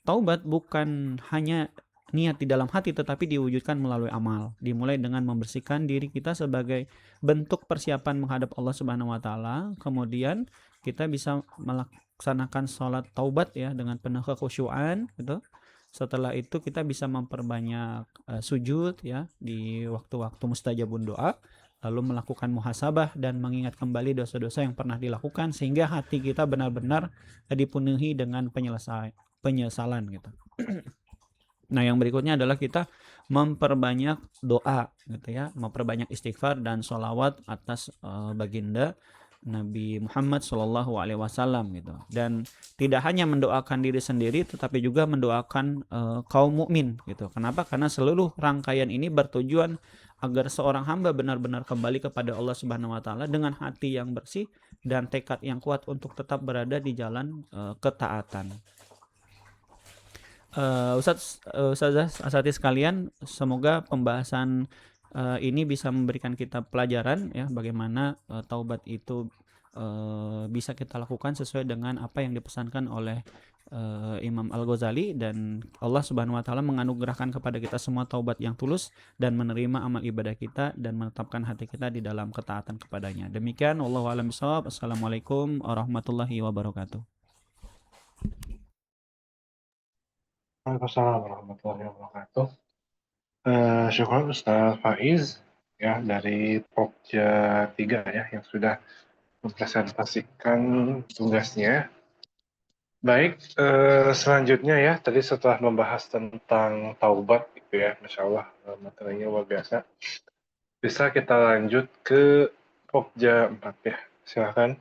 taubat bukan hanya niat di dalam hati tetapi diwujudkan melalui amal. Dimulai dengan membersihkan diri kita sebagai bentuk persiapan menghadap Allah Subhanahu wa taala. Kemudian kita bisa melaksanakan sholat taubat ya dengan penuh kekhusyuan gitu. Setelah itu kita bisa memperbanyak sujud ya di waktu-waktu mustajabun doa, lalu melakukan muhasabah dan mengingat kembali dosa-dosa yang pernah dilakukan sehingga hati kita benar-benar dipenuhi dengan penyesalan gitu. Nah, yang berikutnya adalah kita memperbanyak doa gitu ya, memperbanyak istighfar dan sholawat atas baginda Nabi Muhammad SAW gitu. Dan tidak hanya mendoakan diri sendiri tetapi juga mendoakan kaum mukmin gitu. Kenapa? Karena seluruh rangkaian ini bertujuan agar seorang hamba benar-benar kembali kepada Allah Subhanahu wa taala dengan hati yang bersih dan tekad yang kuat untuk tetap berada di jalan ketaatan. Ustazah asati sekalian, semoga pembahasan ini bisa memberikan kita pelajaran ya, bagaimana taubat itu bisa kita lakukan sesuai dengan apa yang dipesankan oleh Imam Al-Ghazali, dan Allah Subhanahu wa taala menganugerahkan kepada kita semua taubat yang tulus dan menerima amal ibadah kita dan menetapkan hati kita di dalam ketaatan kepadanya. Demikian, wallahu a'lam bishawab. Assalamualaikum warahmatullahi wabarakatuh. Waalaikumsalam warahmatullahi wabarakatuh. Syukur Ustaz Faiz ya dari Pokja 3 ya yang sudah mempresentasikan tugasnya. Baik, selanjutnya ya, tadi setelah membahas tentang taubat gitu ya, Masya Allah materinya luar biasa. Bisa kita lanjut ke Pokja 4 ya. Silakan.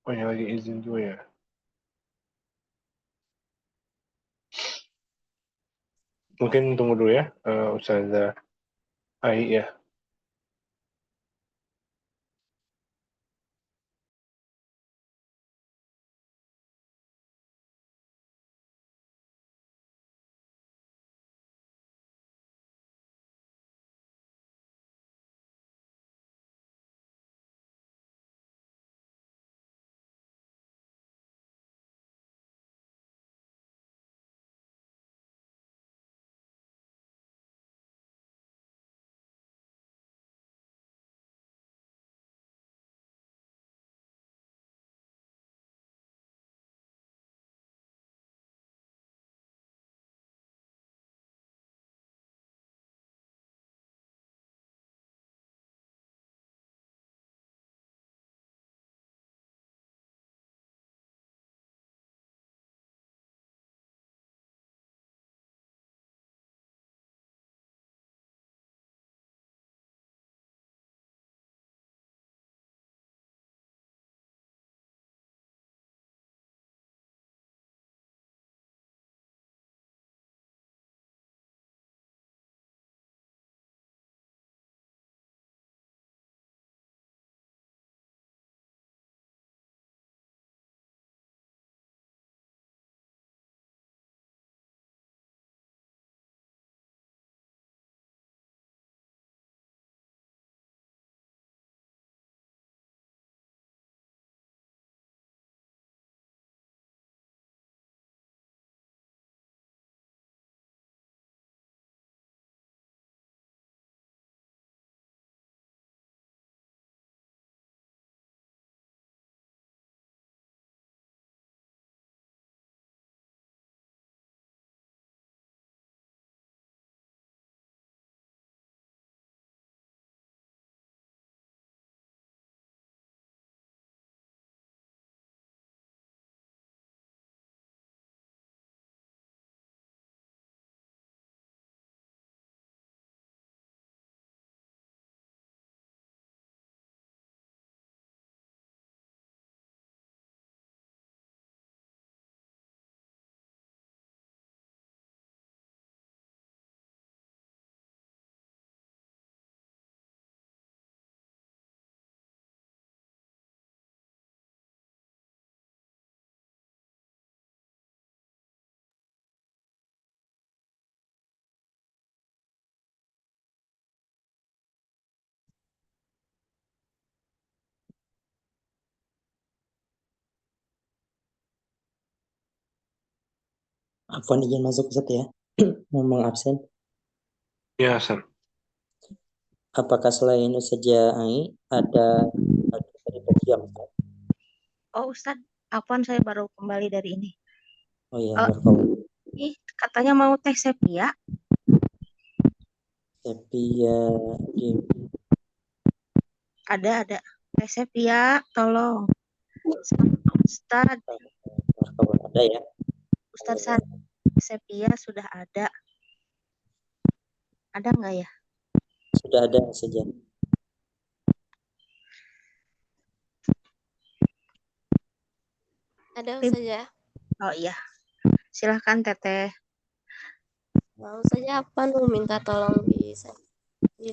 Oh, ini lagi izin dulu ya. Mungkin tunggu dulu ya, Ustazah Ai ya. Afwan izin masuk Ustaz ya. Memang absen. Ya, Sir. Apakah selain Ustazah Ai ada dari yang Oh Ustadz, Afwan saya baru kembali dari ini. Oh ya, Eh, barakallahu. Ih, katanya mau teh sepia. Tapi ya di Ada. Teh sepia, tolong. Ustadz, barakallahu ada ya. Ustadz San, sepia sudah ada. Ada nggak ya? Sudah ada saja. Ada Tim. saja. Oh iya, silahkan Teteh. Mau saja apa nu minta tolong di Eh,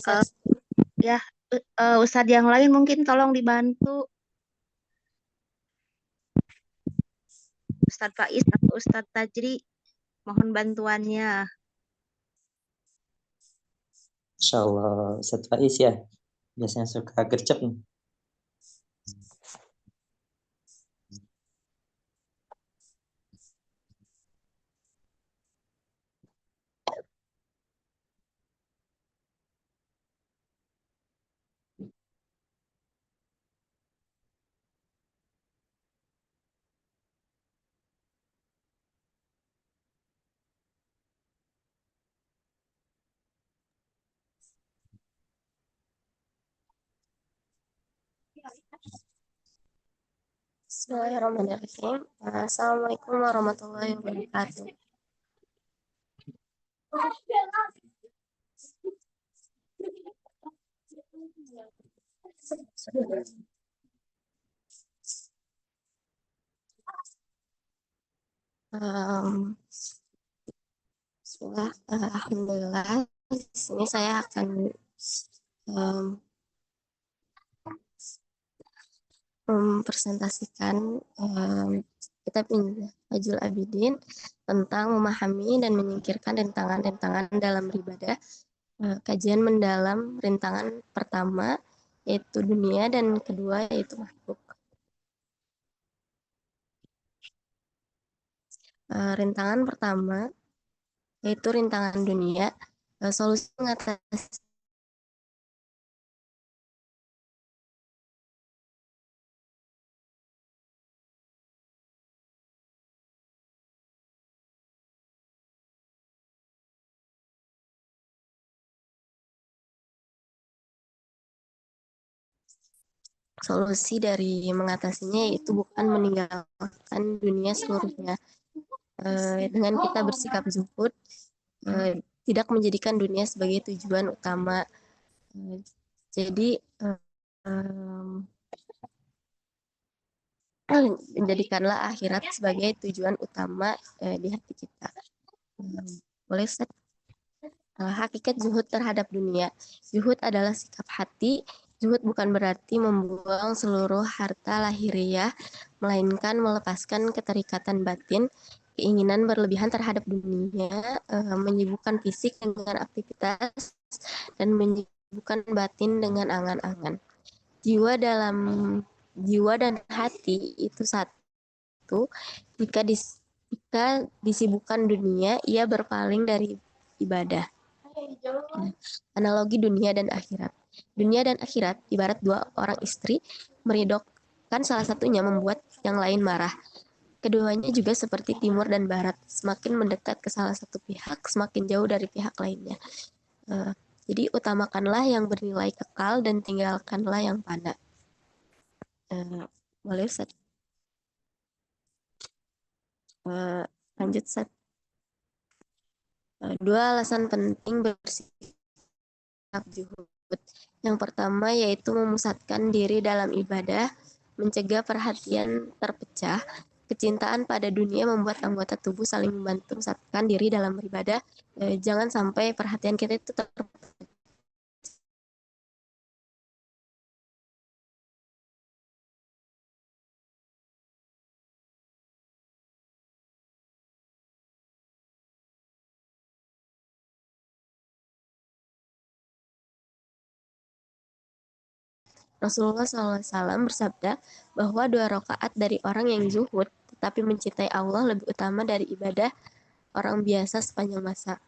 ya, Ustadz yang lain mungkin tolong dibantu. Ustadz Faiz atau Ustadz Tajri, mohon bantuannya. Insyaallah Ustaz Faiz ya. Biasanya suka gercep nih. Bismillahirrahmanirrahim. Assalamualaikum warahmatullahi wabarakatuh. Um, Bismillah, alhamdulillah. Di sini saya akan um, mempresentasikan kitab Minhajul Abidin tentang memahami dan menyingkirkan rintangan-rintangan dalam beribadah. Kajian mendalam rintangan pertama yaitu dunia dan kedua yaitu makhluk. Rintangan pertama yaitu rintangan dunia. Solusi mengatasi solusi dari mengatasinya yaitu bukan meninggalkan dunia seluruhnya. Dengan kita bersikap zuhud, tidak menjadikan dunia sebagai tujuan utama. Jadi menjadikanlah akhirat sebagai tujuan utama di hati kita. Boleh Ustaz? Hakikat zuhud terhadap dunia. Zuhud adalah sikap hati. Zuhud bukan berarti membuang seluruh harta lahiriah, melainkan melepaskan keterikatan batin, keinginan berlebihan terhadap dunia, menyibukkan fisik dengan aktivitas, dan menyibukkan batin dengan angan-angan. Jiwa dan hati itu satu. Jika disibukkan dunia, ia berpaling dari ibadah. Analogi dunia dan akhirat. Dunia dan akhirat ibarat dua orang istri, meridokkan salah satunya membuat yang lain marah. Keduanya juga seperti timur dan barat, semakin mendekat ke salah satu pihak, semakin jauh dari pihak lainnya. Jadi utamakanlah yang bernilai kekal dan tinggalkanlah yang fana. Boleh Ustaz? Lanjut Ustaz. Dua alasan penting bersikap zuhud. Yang pertama yaitu memusatkan diri dalam ibadah, mencegah perhatian terpecah. Kecintaan pada dunia membuat anggota tubuh saling membantu memusatkan diri dalam beribadah. Jangan sampai perhatian kita itu terpecah. Rasulullah SAW bersabda bahwa 2 rakaat dari orang yang zuhud tetapi mencintai Allah lebih utama dari ibadah orang biasa sepanjang masa.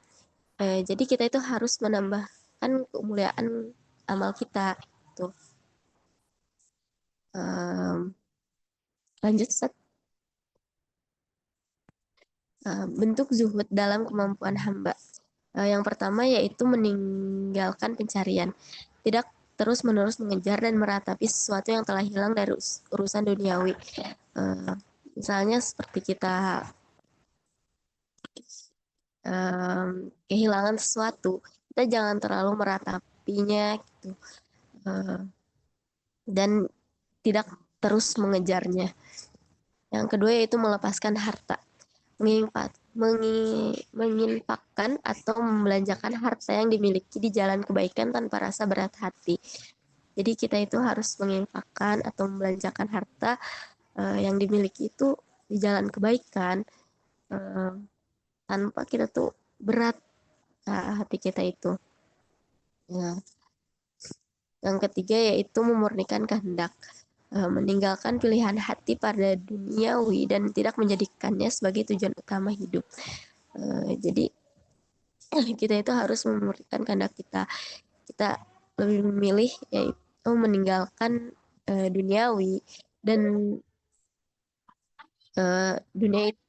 Jadi kita itu harus menambahkan kemuliaan amal kita. Tuh. Lanjut Ustaz. Bentuk zuhud dalam kemampuan hamba. Yang pertama yaitu meninggalkan pencarian. Tidak terus-menerus mengejar dan meratapi sesuatu yang telah hilang dari urusan duniawi. Misalnya seperti kita kehilangan sesuatu, kita jangan terlalu meratapinya gitu. Dan tidak terus mengejarnya. Yang kedua yaitu melepaskan harta. Menginfakkan atau membelanjakan harta yang dimiliki di jalan kebaikan tanpa rasa berat hati. Jadi kita itu harus menginfakkan atau membelanjakan harta yang dimiliki itu di jalan kebaikan tanpa kita tuh berat hati kita itu. Ya. Yang ketiga yaitu memurnikan kehendak. Meninggalkan pilihan hati pada duniawi dan tidak menjadikannya sebagai tujuan utama hidup. Jadi kita itu harus memurnikan kehendak kita. Kita lebih memilih yaitu meninggalkan duniawi dan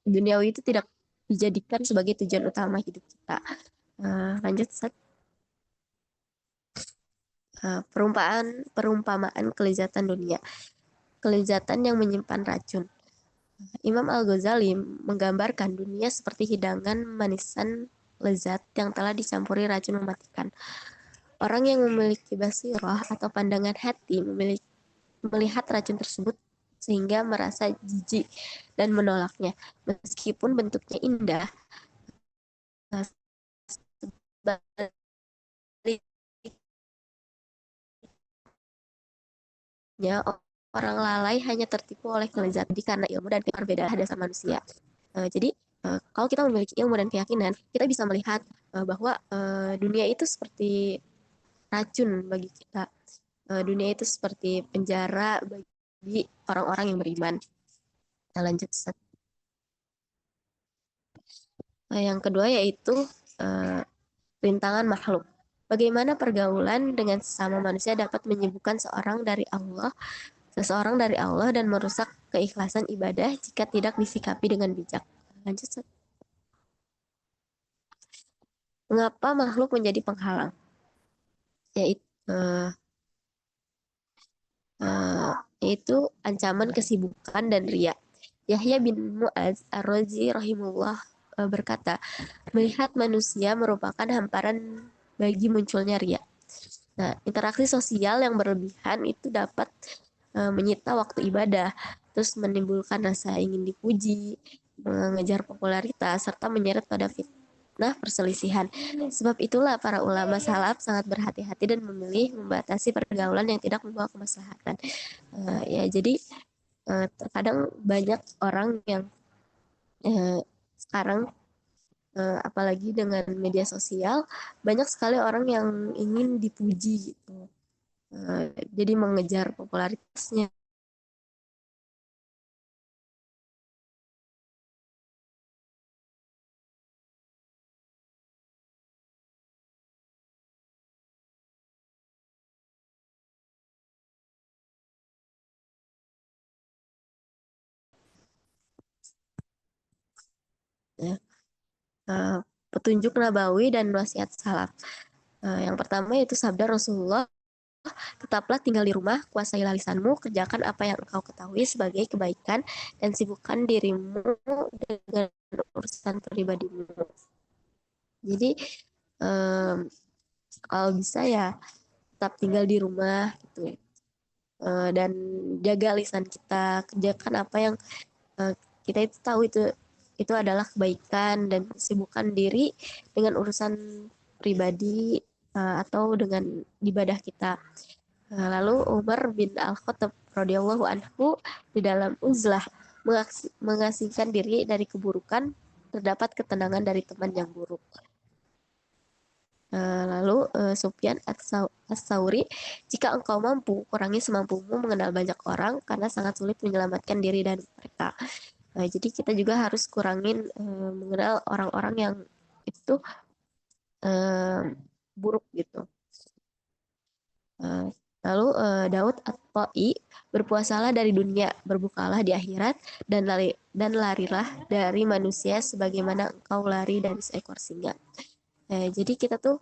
duniawi itu tidak dijadikan sebagai tujuan utama hidup kita. Lanjut Ustaz. Perumpamaan kelezatan dunia. kelezatan yang menyimpan racun. Imam Al-Ghazali menggambarkan dunia seperti hidangan manisan lezat yang telah dicampuri racun mematikan. Orang yang memiliki basirah atau pandangan hati melihat racun tersebut sehingga merasa jijik dan menolaknya. Meskipun bentuknya indah, sebaliknya orang lalai hanya tertipu oleh kelezatan karena ilmu dan perbedaan dasar manusia. Jadi kalau kita memiliki ilmu dan keyakinan, kita bisa melihat bahwa dunia itu seperti racun bagi kita. Dunia itu seperti penjara bagi orang-orang yang beriman. Kita lanjut. Yang kedua yaitu rintangan makhluk. Bagaimana pergaulan dengan sesama manusia dapat menyibukkan seseorang dari Allah dan merusak keikhlasan ibadah jika tidak disikapi dengan bijak. Lanjut. Mengapa makhluk menjadi penghalang? Yaitu ancaman kesibukan dan riya. Yahya bin Mu'adz Ar-Razi rahimullah berkata, melihat manusia merupakan hamparan bagi munculnya riya. Nah, interaksi sosial yang berlebihan itu dapat menyita waktu ibadah, terus menimbulkan rasa ingin dipuji, mengejar popularitas, serta menyeret pada fitnah perselisihan. Sebab itulah para ulama salaf sangat berhati-hati dan memilih membatasi pergaulan yang tidak membawa kemaslahatan. Jadi terkadang banyak orang yang sekarang apalagi dengan media sosial, banyak sekali orang yang ingin dipuji gitu. Jadi mengejar popularitasnya. Petunjuk nabawi dan wasiat salaf. Yang pertama yaitu sabda Rasulullah, tetaplah tinggal di rumah, kuasailah lisanmu, kerjakan apa yang engkau ketahui sebagai kebaikan, dan sibukkan dirimu dengan urusan pribadimu. Jadi kalau bisa ya tetap tinggal di rumah gitu, dan jaga lisan kita, kerjakan apa yang kita itu tahu itu adalah kebaikan, dan sibukkan diri dengan urusan pribadi atau dengan ibadah kita. Lalu Umar bin Al-Khattab radhiyallahu anhu di dalam uzlah mengasingkan diri dari keburukan, terdapat ketenangan dari teman yang buruk. Lalu Sufyan Ats-Tsauri, jika engkau mampu, kurangi semampumu mengenal banyak orang karena sangat sulit menyelamatkan diri dari mereka. Jadi kita juga harus kurangin mengenal orang-orang yang itu buruk gitu. Lalu Daud At-Ta'i, berpuasalah dari dunia, berbukalah di akhirat, dan larilah dari manusia sebagaimana engkau lari dari seekor singa. Jadi kita tuh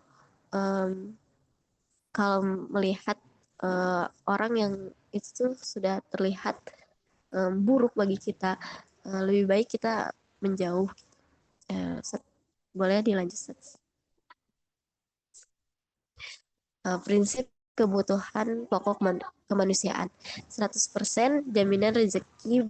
kalau melihat orang yang itu tuh sudah terlihat buruk bagi kita, lebih baik kita menjauh. Boleh dilanjut. Prinsip kebutuhan pokok kemanusiaan. 100% jaminan rezeki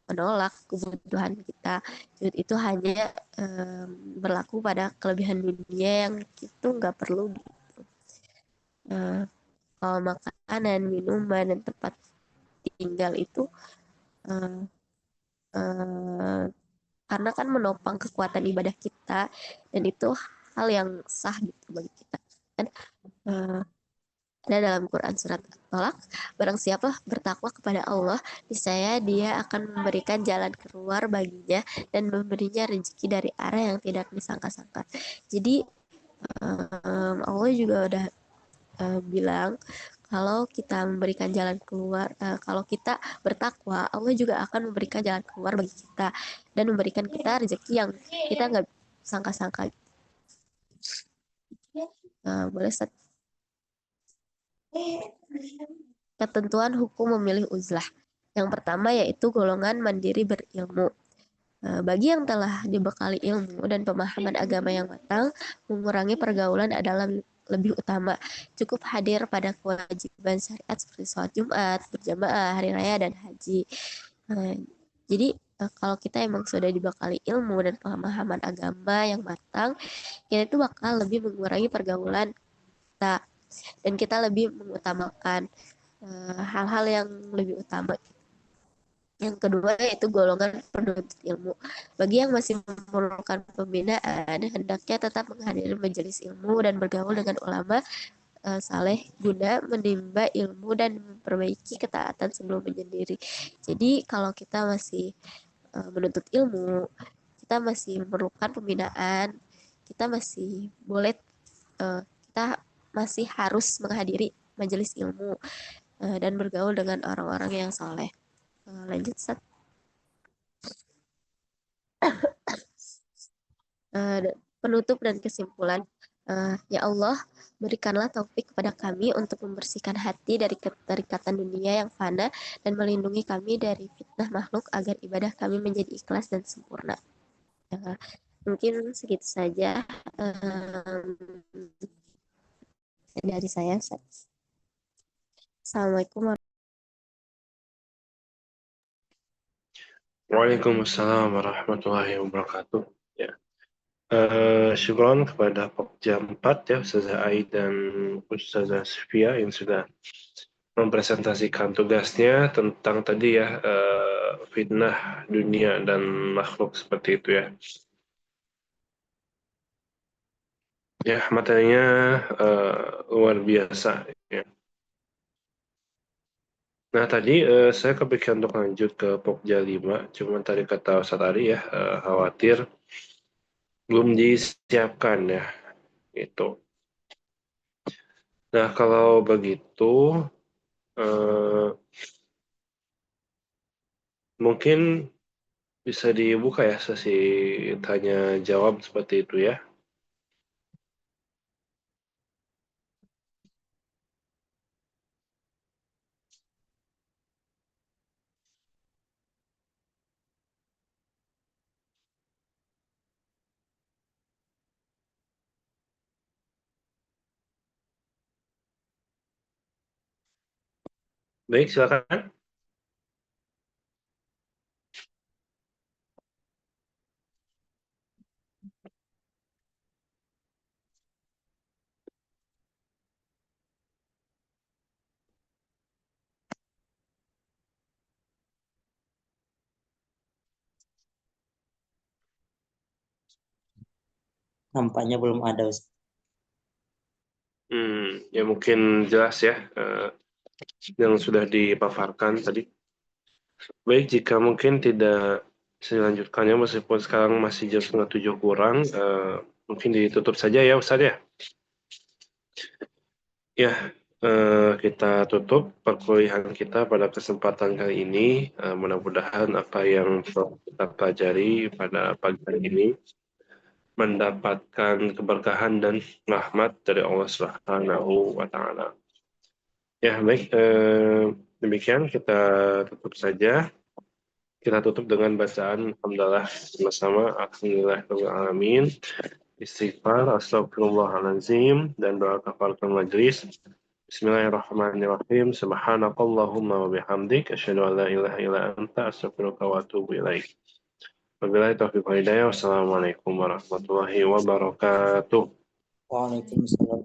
menolak kebutuhan kita. Itu hanya berlaku pada kelebihan dunia yang itu nggak perlu gitu. Kalau makanan, minuman, dan tempat tinggal itu karena kan menopang kekuatan ibadah kita, dan itu hal yang sah gitu bagi kita. Dan ada dalam Quran surat At-Talaq, barang siapa bertakwa kepada Allah, niscaya dia akan memberikan jalan keluar baginya dan memberinya rezeki dari arah yang tidak disangka-sangka. Jadi Allah juga udah bilang kalau kita memberikan jalan keluar, kalau kita bertakwa, Allah juga akan memberikan jalan keluar bagi kita dan memberikan kita rezeki yang kita nggak sangka-sangka. Boleh Ustaz? Ketentuan hukum memilih uzlah. Yang pertama yaitu golongan mandiri berilmu. Bagi yang telah dibekali ilmu dan pemahaman agama yang matang, mengurangi pergaulan adalah lebih utama. Cukup hadir pada kewajiban syariat seperti sholat Jumat, berjamaah, hari raya, dan haji. Jadi kalau kita emang sudah dibekali ilmu dan pemahaman agama yang matang, kita itu bakal lebih mengurangi pergaulan kita dan kita lebih mengutamakan hal-hal yang lebih utama. Yang kedua yaitu golongan penuntut ilmu. Bagi yang masih memerlukan pembinaan, hendaknya tetap menghadiri majelis ilmu dan bergaul dengan ulama saleh guna menimba ilmu dan memperbaiki ketaatan sebelum menyendiri. Jadi kalau kita masih menuntut ilmu, kita masih memerlukan pembinaan, kita masih boleh, kita masih harus menghadiri majelis ilmu dan bergaul dengan orang-orang yang saleh. Lanjut, Ustaz. Penutup dan kesimpulan. Ya Allah, berikanlah taufik kepada kami untuk membersihkan hati dari keterikatan dunia yang fana dan melindungi kami dari fitnah makhluk agar ibadah kami menjadi ikhlas dan sempurna. Mungkin segitu saja dari saya, Ustaz. Assalamualaikum Waalaikumsalam warahmatullahi wabarakatuh. Ya. Syukron kepada Pokja 4 ya, Ustazah Ai dan Ustazah Sofia yang sudah mempresentasikan tugasnya tentang tadi ya fitnah dunia dan makhluk seperti itu ya. Ya, materinya luar biasa ya. Nah, tadi saya kepikiran untuk lanjut ke Pokja 5, cuman tadi kata Ustaz Ari ya, khawatir belum disiapkan ya, gitu. Nah, kalau begitu, mungkin bisa dibuka ya sesi tanya jawab seperti itu ya. Baik, silakan. Nampaknya belum ada, Ustaz. Ya mungkin jelas ya yang sudah dipaparkan tadi. Baik, jika mungkin tidak saya lanjutkannya meskipun sekarang masih jam 6:30 kurang, mungkin ditutup saja ya Ustaz ya. Ya, kita tutup perkuliahan kita pada kesempatan kali ini. Mudah-mudahan apa yang kita pelajari pada pagi hari ini mendapatkan keberkahan dan rahmat dari Allah Subhanahu wa Ta'ala. Ya, baik, demikian kita tutup saja. Kita tutup dengan bacaan alhamdulillah sama-sama, alhamdulillahirrahmanirrahim, istighfar, astagfirullahaladzim, dan doa kafaratul majlis. Bismillahirrahmanirrahim. Subhanakallahumma wa bihamdik, asyhadu an la ilaha illa anta, astaghfiruka wa atubu ilaik. Wabillahi taufiq wal hidayah. Wassalamualaikum warahmatullahi wabarakatuh. Waalaikumsalam.